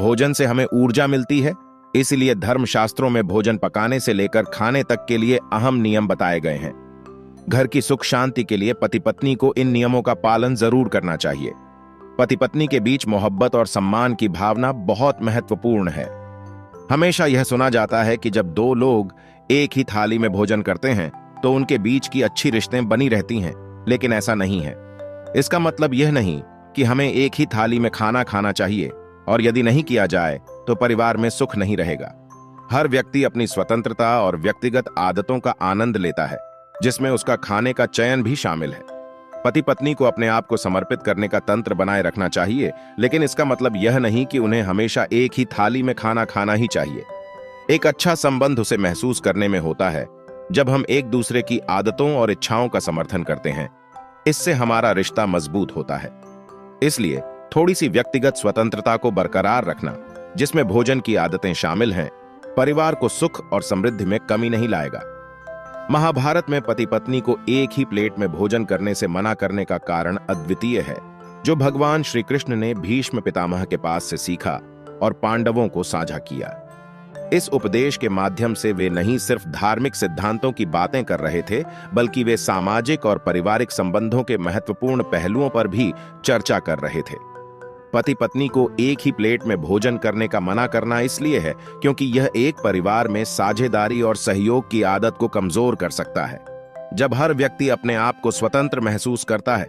भोजन से हमें ऊर्जा मिलती है। इसलिए धर्मशास्त्रों में भोजन पकाने से लेकर खाने तक के लिए अहम नियम बताए गए हैं। घर की सुख शांति के लिए पति पत्नी को इन नियमों का पालन जरूर करना चाहिए। पति पत्नी के बीच मोहब्बत और सम्मान की भावना बहुत महत्वपूर्ण है। हमेशा यह सुना जाता है कि जब दो लोग एक ही थाली में भोजन करते हैं तो उनके बीच की अच्छी रिश्तें बनी रहती हैं, लेकिन ऐसा नहीं है। इसका मतलब यह नहीं कि हमें एक ही थाली में खाना खाना चाहिए, और यदि नहीं किया जाए तो परिवार में सुख नहीं रहेगा। हर व्यक्ति अपनी स्वतंत्रता और व्यक्तिगत आदतों का आनंद लेता है, जिसमें उसका खाने का चयन भी शामिल है। पति पत्नी को अपने आप को समर्पित करने का तंत्र बनाए रखना चाहिए, लेकिन इसका मतलब यह नहीं कि उन्हें हमेशा एक ही थाली में खाना खाना ही चाहिए। एक अच्छा संबंध उसे महसूस करने में होता है जब हम एक दूसरे की आदतों और इच्छाओं का समर्थन करते हैं। इससे हमारा रिश्ता मजबूत होता है। इसलिए थोड़ी सी व्यक्तिगत स्वतंत्रता को बरकरार रखना, जिसमें भोजन की आदतें शामिल हैं, परिवार को सुख और समृद्धि में कमी नहीं लाएगा। महाभारत में पति पत्नी को एक ही प्लेट में भोजन करने से मना करने का कारण अद्वितीय है, जो भगवान श्री कृष्ण ने भीष्म पितामह के पास से सीखा और पांडवों को साझा किया। इस उपदेश के माध्यम से वे नहीं सिर्फ धार्मिक सिद्धांतों की बातें कर रहे थे, बल्कि वे सामाजिक और पारिवारिक संबंधों के महत्वपूर्ण पहलुओं पर भी चर्चा कर रहे थे। पति पत्नी को एक ही प्लेट में भोजन करने का मना करना इसलिए है क्योंकि यह एक परिवार में साझेदारी और सहयोग की आदत को कमजोर कर सकता है। जब हर व्यक्ति अपने आप को स्वतंत्र महसूस करता है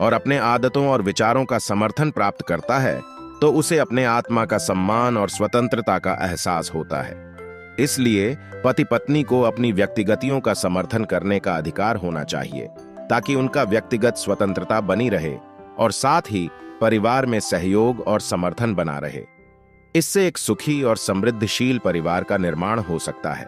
और अपने आदतों और विचारों का समर्थन प्राप्त करता है, तो उसे अपने आत्मा का सम्मान और स्वतंत्रता का एहसास होता है। इसलिए पति पत्नी को अपनी व्यक्तिगतियों का समर्थन करने का अधिकार होना चाहिए, ताकि उनका व्यक्तिगत स्वतंत्रता बनी रहे और साथ ही परिवार में सहयोग और समर्थन बना रहे। इससे एक सुखी और समृद्धशील परिवार का निर्माण हो सकता है।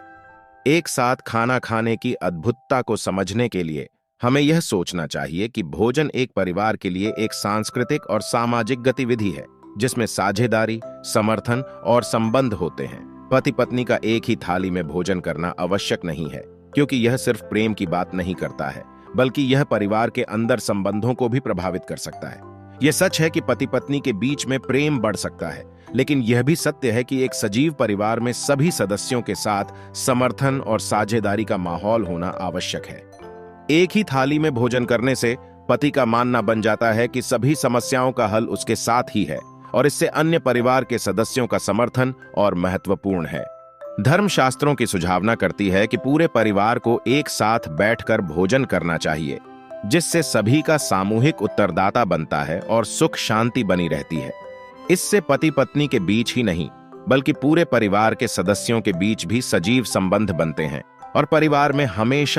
एक साथ खाना खाने की अद्भुतता को समझने के लिए हमें यह सोचना चाहिए कि भोजन एक परिवार के लिए एक सांस्कृतिक और सामाजिक गतिविधि है, जिसमें साझेदारी, समर्थन और संबंध होते हैं। पति पत्नी का एक ही थाली में भोजन करना आवश्यक नहीं है, क्योंकि यह सिर्फ प्रेम की बात नहीं करता है, बल्कि यह परिवार के अंदर संबंधों को भी प्रभावित कर सकता है। यह सच है कि पति पत्नी के बीच में प्रेम बढ़ सकता है, लेकिन यह भी सत्य है कि एक सजीव परिवार में सभी सदस्यों के साथ समर्थन और साझेदारी का माहौल होना आवश्यक है। एक ही थाली में भोजन करने से पति का मानना बन जाता है कि सभी समस्याओं का हल उसके साथ ही है, और इससे अन्य परिवार के सदस्यों का समर्थन और महत्वपूर्ण है। धर्मशास्त्रों की सुझावना करती है कि पूरे परिवार को एक साथ बैठकर भोजन करना चाहिए, जिससे सभी का सामूहिक उत्तरदाता बनता है और सुख शांति बनी रहती है। इससे पति पत्नी के बीच ही नहीं, बल्कि पूरे परिवार के सदस्यों के बीच भी सजीव संबंध बनते हैं और परिवार में हमेशा